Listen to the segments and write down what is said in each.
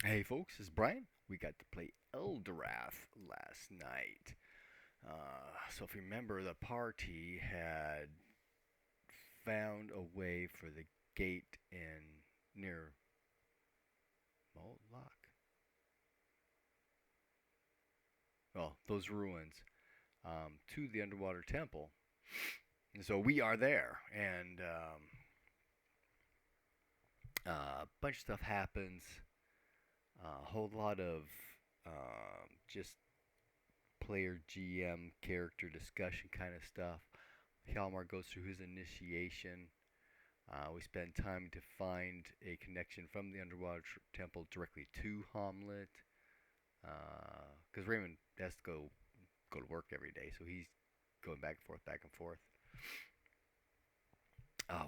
Hey folks, it's Brian. We got to play Elderath last night. So if you remember, the party had found a way for the gate in near Moloch. Well, those ruins to the underwater temple. And so we are there, and a bunch of stuff happens. A whole lot of just player GM character discussion kind of stuff. Hjalmar goes through his initiation. We spend time to find a connection from the underwater temple directly to Hamlet, because Raymond has to go to work every day, so he's going back and forth, back and forth.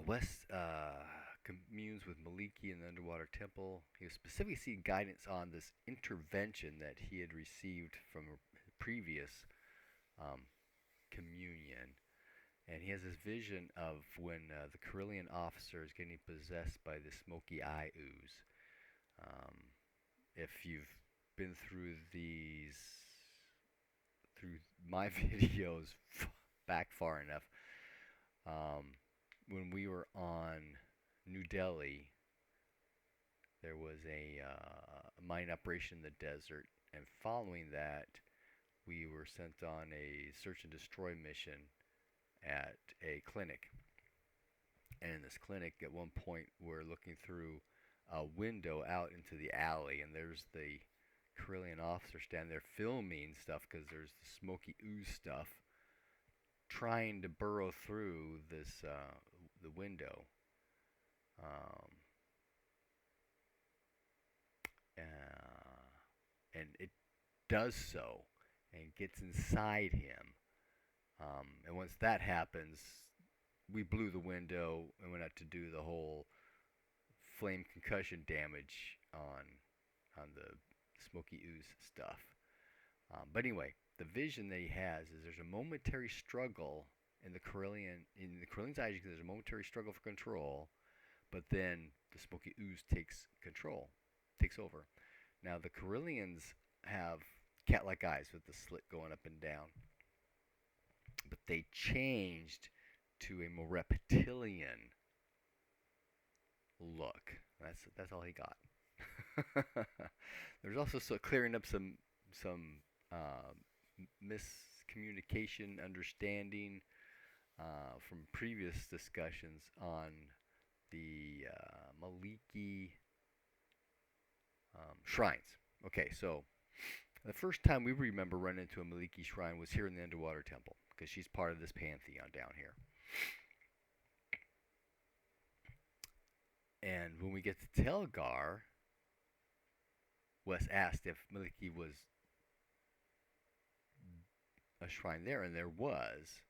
Wes communes with Maliki in the underwater temple. He was specifically seeking guidance on this intervention that he had received from a previous um, communion. And he has this vision of when the Carillion officer is getting possessed by the smoky eye ooze. Um, if you've been through my videos back far enough, um, when we were on New Delhi, there was a mine operation in the desert, and following that, we were sent on a search and destroy mission at a clinic. And in this clinic, at one point, we're looking through a window out into the alley, and there's the Carillion officer standing there filming stuff because there's the smoky ooze stuff, trying to burrow through this the window. Um, and it does so and gets inside him. And once that happens, we blew the window and went out to do the whole flame concussion damage on the smoky ooze stuff. But anyway, the vision that he has is there's a momentary struggle in the Carillion's eyes. There's a momentary struggle for control, but then the smoky ooze takes over. Now the Carillions have cat-like eyes with the slit going up and down, but they changed to a more reptilian look. That's all he got. There's also clearing up some uh, miscommunication, understanding from previous discussions on the Maliki shrines. Okay, so the first time we remember running into a Maliki shrine was here in the Underwater Temple, because she's part of this pantheon down here. And when we get to Telgar, Wes asked if Maliki was a shrine there, and there was.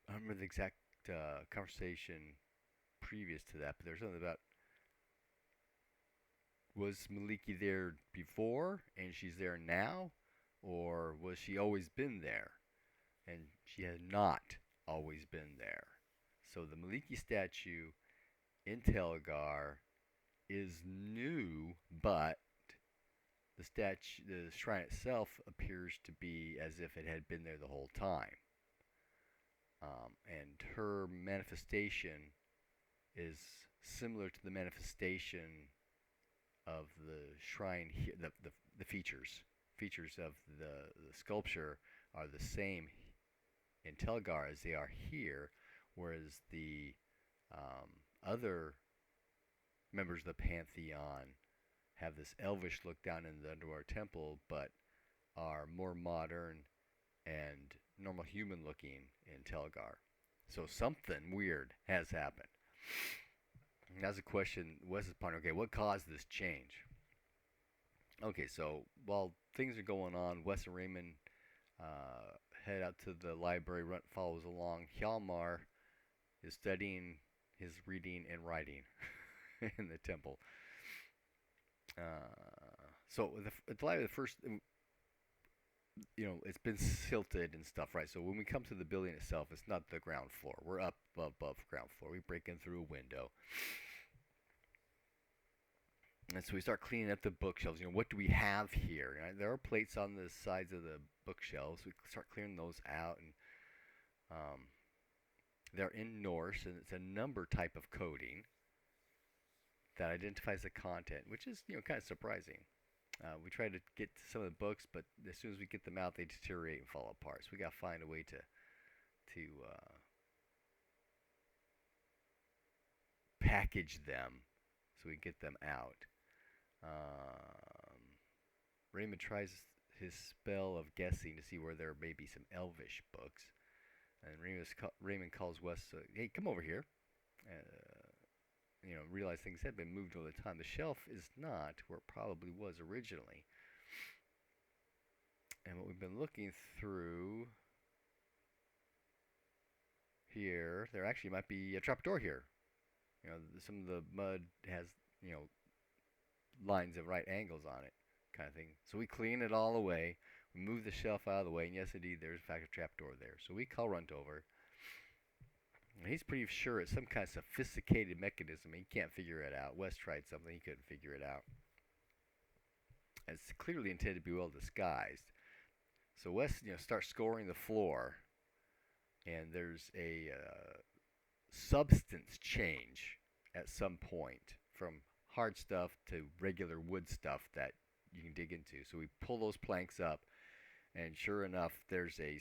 I don't remember the exact conversation previous to that, but there's something about, was Maliki there before and she's there now, or was she always been there? And she has not always been there. So the Maliki statue in Telgar is new, but the shrine itself appears to be as if it had been there the whole time. And her manifestation is similar to the manifestation of the shrine here. The features of the sculpture are the same in Telgar as they are here, whereas the other members of the pantheon have this elvish look down in the underwater temple, but are more modern and normal human looking in Telgar. So something weird has happened. And that's a question Wes is pondering. Okay, what caused this change? Okay, so while things are going on, Wes and Raymond head out to the library. Runt follows along. Hjalmar is studying his reading and writing in the temple. So the library, the first, it's been silted and stuff, right? So when we come to the building itself, it's not the ground floor. We're up above ground floor. We break in through a window. And so we start cleaning up the bookshelves. What do we have here? There are plates on the sides of the bookshelves. We start clearing those out, and they're in Norse, and it's a number type of coding that identifies the content, which is kind of surprising. We try to get to some of the books, but as soon as we get them out, they deteriorate and fall apart. So we got to find a way to package them so we can get them out. Raymond tries his spell of guessing to see where there may be some Elvish books, and Raymond calls Wes, "Hey, come over here." Realize things had been moved over the time. The shelf is not where it probably was originally. And what we've been looking through here, there actually might be a trapdoor here. Some of the mud has, lines of right angles on it, kind of thing. So we clean it all away. We move the shelf out of the way, and yes, indeed, there's in fact a trapdoor there. So we call Runt over. And he's pretty sure it's some kind of sophisticated mechanism. He can't figure it out. Wes tried something. He couldn't figure it out. It's clearly intended to be well disguised. So Wes, starts scoring the floor, and there's a substance change at some point from hard stuff to regular wood stuff that you can dig into. So we pull those planks up, and sure enough, there's a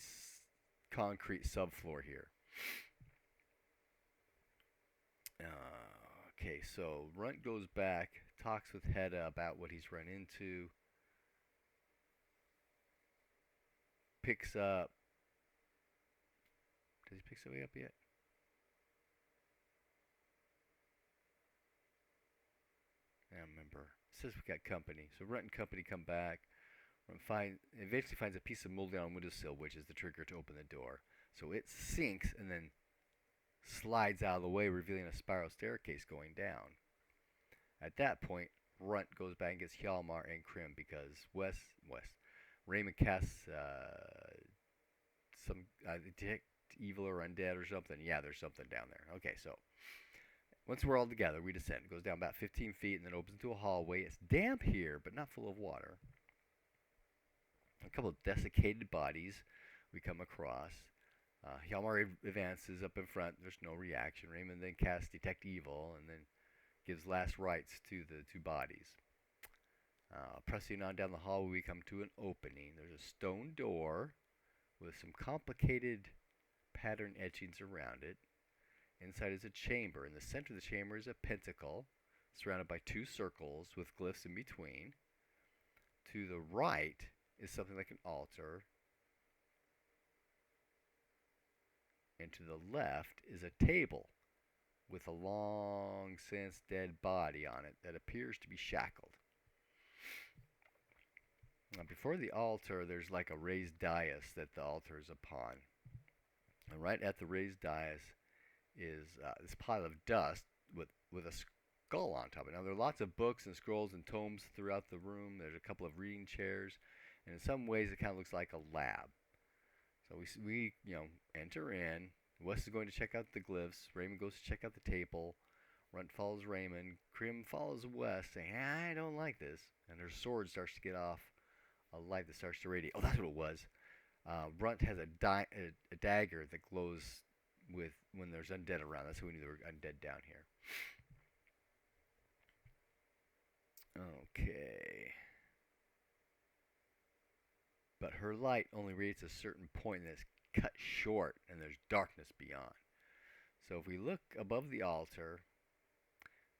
concrete subfloor here. Okay, so Runt goes back, talks with Hedda about what he's run into, picks up. Does he pick somebody up yet? I don't remember. It says we got company. So Runt and company come back. Runt eventually finds a piece of molding on a windowsill, which is the trigger to open the door. So it sinks and then slides out of the way, revealing a spiral staircase going down. At that point, Runt goes back and gets Hjalmar and Krim because Raymond casts some detect evil or undead or something. Yeah, there's something down there. Okay, so once we're all together, we descend. It goes down about 15 feet and then opens into a hallway. It's damp here, but not full of water. A couple of desiccated bodies we come across. Hjalmar advances up in front. There's no reaction. Raymond then casts Detect Evil and then gives last rites to the two bodies. Pressing on down the hallway, we come to an opening. There's a stone door with some complicated pattern etchings around it. Inside is a chamber. In the center of the chamber is a pentacle surrounded by two circles with glyphs in between. To the right is something like an altar. And to the left is a table with a long since dead body on it that appears to be shackled. Now before the altar, there's like a raised dais that the altar is upon. And right at the raised dais is this pile of dust with a skull on top of it. Now there are lots of books and scrolls and tomes throughout the room. There's a couple of reading chairs, and in some ways it kind of looks like a lab. So we enter in. Wes is going to check out the glyphs. Raymond goes to check out the table. Runt follows Raymond. Krim follows Wes, saying, "I don't like this." And her sword starts to get off a light that starts to radiate. Oh, that's what it was. Runt has a dagger that glows with when there's undead around. That's how we knew there were undead down here. Okay. But her light only reaches a certain point and it's cut short, and there's darkness beyond. So if we look above the altar,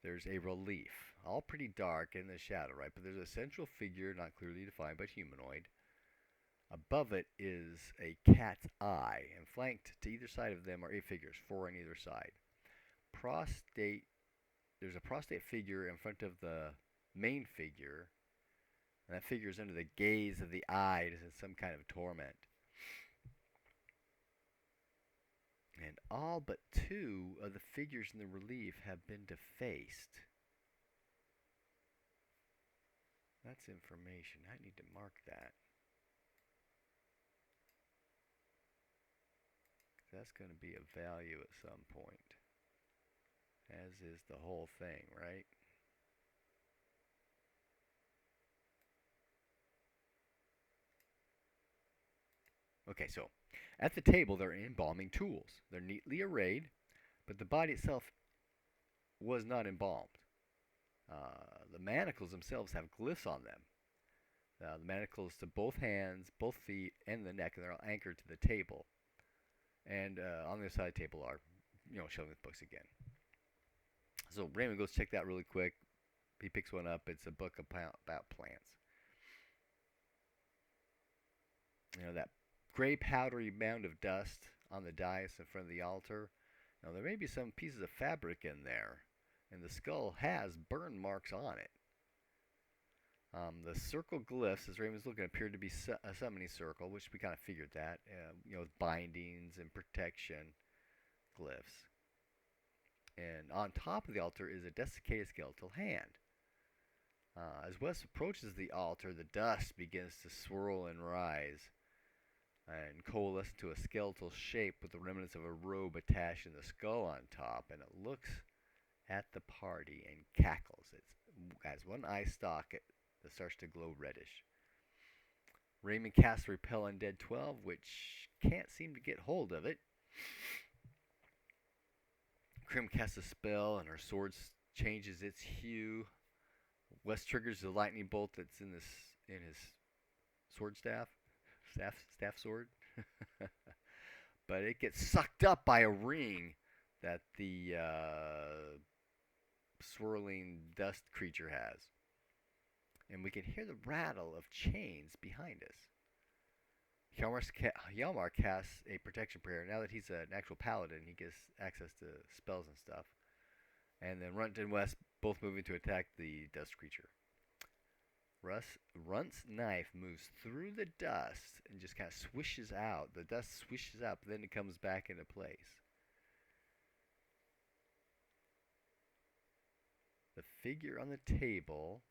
there's a relief, all pretty dark in the shadow, right? But there's a central figure, not clearly defined, but humanoid. Above it is a cat's eye, and flanked to either side of them are 8 figures, 4 on either side. There's a prostrate figure in front of the main figure, and that figure is under the gaze of the eye. It is in some kind of torment. And all but 2 of the figures in the relief have been defaced. That's information. I need to mark that. that's going to be a value at some point, as is the whole thing, right? Okay, so at the table there are embalming tools. They're neatly arrayed, but the body itself was not embalmed. The manacles themselves have glyphs on them. The manacles to both hands, both feet, and the neck, and they're all anchored to the table. And on the other side of the table are, shelving with books again. So Raymond goes check that really quick. He picks one up. It's a book about plants. That gray powdery mound of dust on the dais in front of the altar. Now there may be some pieces of fabric in there, and the skull has burn marks on it. The circle glyphs, as Raymond's looking, appear to be a summoning circle, which we kind of figured that, with bindings and protection glyphs. And on top of the altar is a desiccated skeletal hand. As Wes approaches the altar, the dust begins to swirl and rise and coalesce into a skeletal shape with the remnants of a robe attached and the skull on top, and it looks at the party and cackles. It has one eye stalk that starts to glow reddish. Raymond casts Repel Undead 12, which can't seem to get hold of it. Krim casts a spell, and her sword changes its hue. Wes triggers the lightning bolt that's in his sword staff sword. But it gets sucked up by a ring that the swirling dust creature has. And we can hear the rattle of chains behind us. Hjalmar casts a protection prayer. Now that he's an actual paladin, he gets access to spells and stuff. And then Runt and West both moving to attack the dust creature. Runt's knife moves through the dust and just kind of swishes out. The dust swishes out, but then it comes back into place. The figure on the table,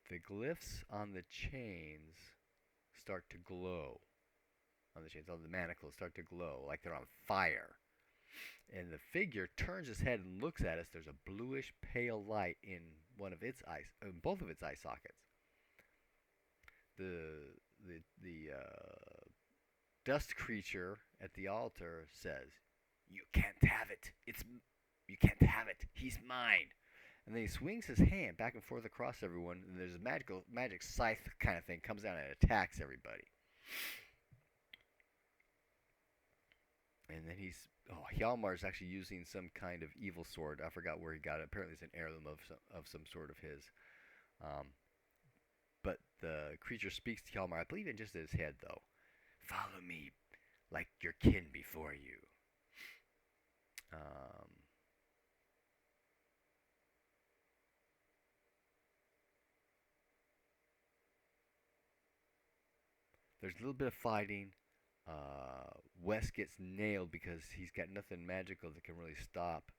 the glyphs on the chains start to glow. On the manacles start to glow like they're on fire. And the figure turns its head and looks at us. There's a bluish pale light in both of its eye sockets. The dust creature at the altar says, "You can't have it. You can't have it. He's mine." And then he swings his hand back and forth across everyone, and there's a magic scythe kind of thing comes down and attacks everybody. And then Hjalmar's actually using some kind of evil sword. I forgot where he got it. Apparently it's an heirloom of some sort of his. But the creature speaks to Hjalmar, I believe in just his head though. "Follow me like your kin before you." There's a little bit of fighting. Wes gets nailed because he's got nothing magical that can really stop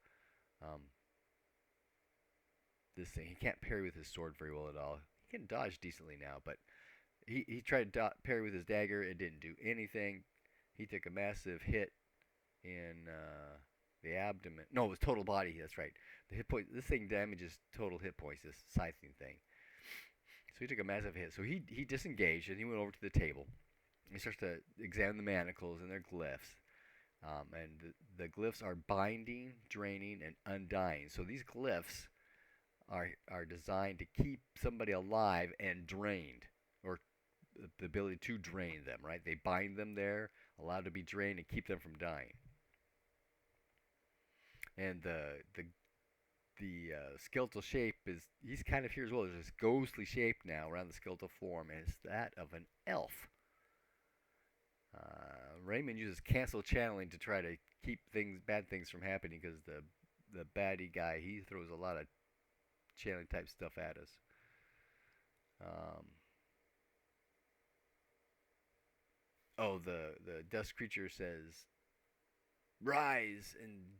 this thing. He can't parry with his sword very well at all. He can dodge decently now, but he tried to parry with his dagger. It didn't do anything. He took a massive hit in the abdomen. No, it was total body. That's right. The hit point. This thing damages total hit points. This scything thing. So he took a massive hit. So he disengaged and he went over to the table. He starts to examine the manacles and their glyphs. And the glyphs are binding, draining, and undying. So these glyphs are designed to keep somebody alive and drained, or the ability to drain them, right? They bind them there, allowed to be drained, and keep them from dying. And the skeletal shape he's kind of here as well. There's this ghostly shape now around the skeletal form, and it's that of an elf. Raymond uses cancel channeling to try to keep bad things from happening, because the baddie guy, he throws a lot of channeling type stuff at us. The dust creature says, "Rise and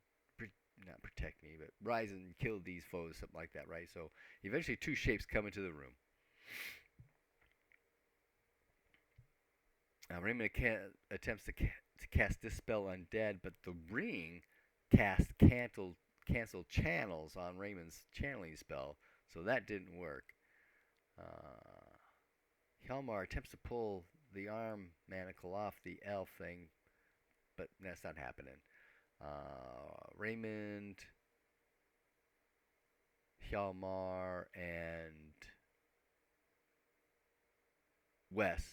not protect me, but rise and kill these foes," something like that, right? So eventually two shapes come into the room. Raymond attempts to cast Dispel Undead, but the ring casts cancel channels on Raymond's channeling spell, so that didn't work. Hjalmar attempts to pull the arm manacle off the elf thing, but that's not happening. Raymond, Hjalmar, and Wes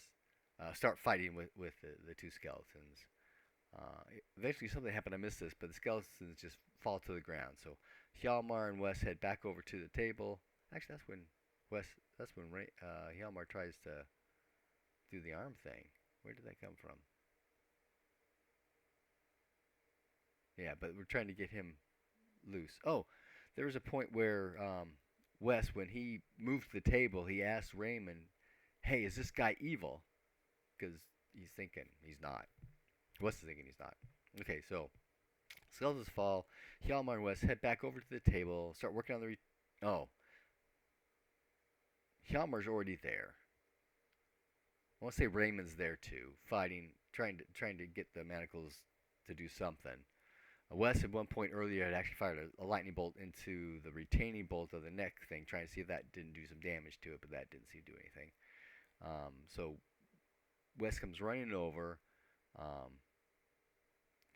start fighting with the two skeletons. Eventually something happened, I missed this, but the skeletons just fall to the ground. So Hjalmar and Wes head back over to the table. Actually, that's when Hjalmar tries to do the arm thing. Where did that come from? Yeah, but we're trying to get him loose. Oh, there was a point where Wes, when he moved the table, he asked Raymond, "Hey, is this guy evil?" Because he's thinking he's not. Wes is thinking he's not. Okay, so skeletons fall. Hjalmar and Wes head back over to the table, start working on the. Oh, Hjalmar's already there. I want to say Raymond's there too, fighting, trying to get the manacles to do something. Wes at one point earlier had actually fired a lightning bolt into the retaining bolt of the neck thing, trying to see if that didn't do some damage to it, but that didn't seem to do anything. So Wes comes running over.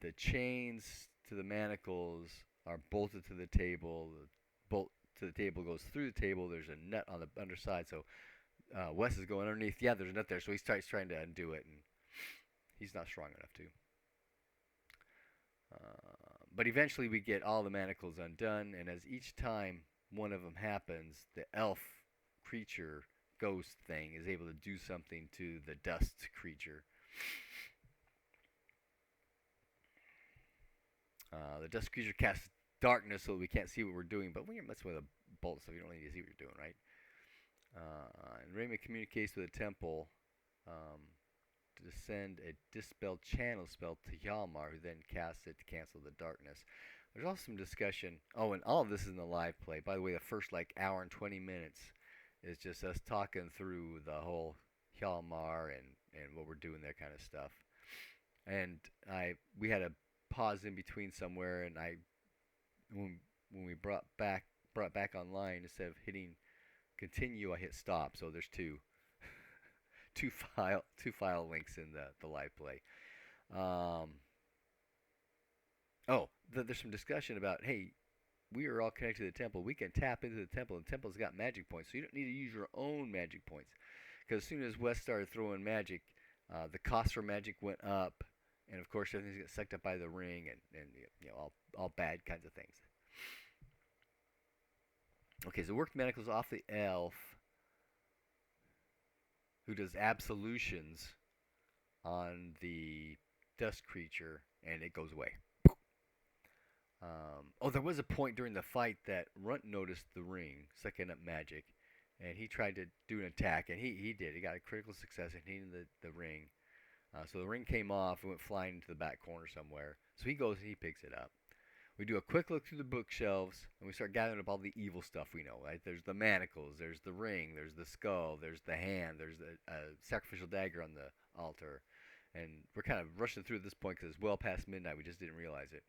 The chains to the manacles are bolted to the table. The bolt to the table goes through the table. There's a nut on the underside, so Wes is going underneath. Yeah, there's a nut there, so he starts trying to undo it, and he's not strong enough to. But eventually we get all the manacles undone, and as each time one of them happens, the elf creature ghost thing is able to do something to the dust creature. The dust creature casts darkness so we can't see what we're doing, but when you're messing with a bolt, so you don't need to see what you're doing, right? And Raymond communicates with the temple to send a dispel channel spell to Hjalmar, who then casts it to cancel the darkness. There's also some discussion. Oh, and all of this is in the live play. By the way, the first hour and 20 minutes is just us talking through the whole Hjalmar and what we're doing there kind of stuff. And we had a pause in between somewhere, and when we brought back online, instead of hitting continue, I hit stop. So there's two file links in the live play. There's some discussion about, hey, we are all connected to the temple. We can tap into the temple, and the temple's got magic points, so you don't need to use your own magic points. Because as soon as Wes started throwing magic, the cost for magic went up, and of course everything's get sucked up by the ring, and all bad kinds of things. Okay, so work manacles off the elf, who does absolutions on the dust creature, and it goes away. There was a point during the fight that Runt noticed the ring sucking up magic, and he tried to do an attack, and he did. He got a critical success in hitting the ring. So the ring came off and went flying into the back corner somewhere. So he goes and he picks it up. We do a quick look through the bookshelves, and we start gathering up all the evil stuff we know. Right? There's the manacles, there's the ring, there's the skull, there's the hand, there's the sacrificial dagger on the altar. And we're kind of rushing through at this point because it's well past midnight. We just didn't realize it.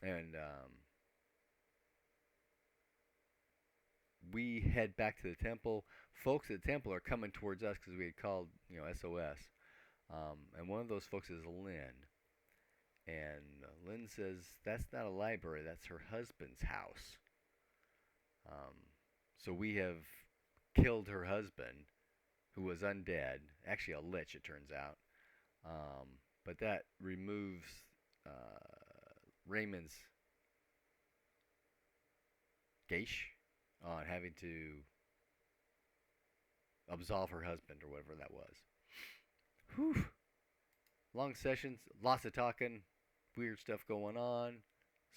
And we head back to the temple. Folks at the temple are coming towards us because we had called, SOS. And one of those folks is Lynn. And Lynn says that's not a library, that's her husband's house. So we have killed her husband, who was undead. Actually a lich, it turns out. But that removes Raymond's geish on having to absolve her husband, or whatever that was. Whew. Long sessions, lots of talking, weird stuff going on,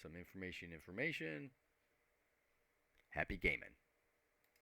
some information. Happy gaming.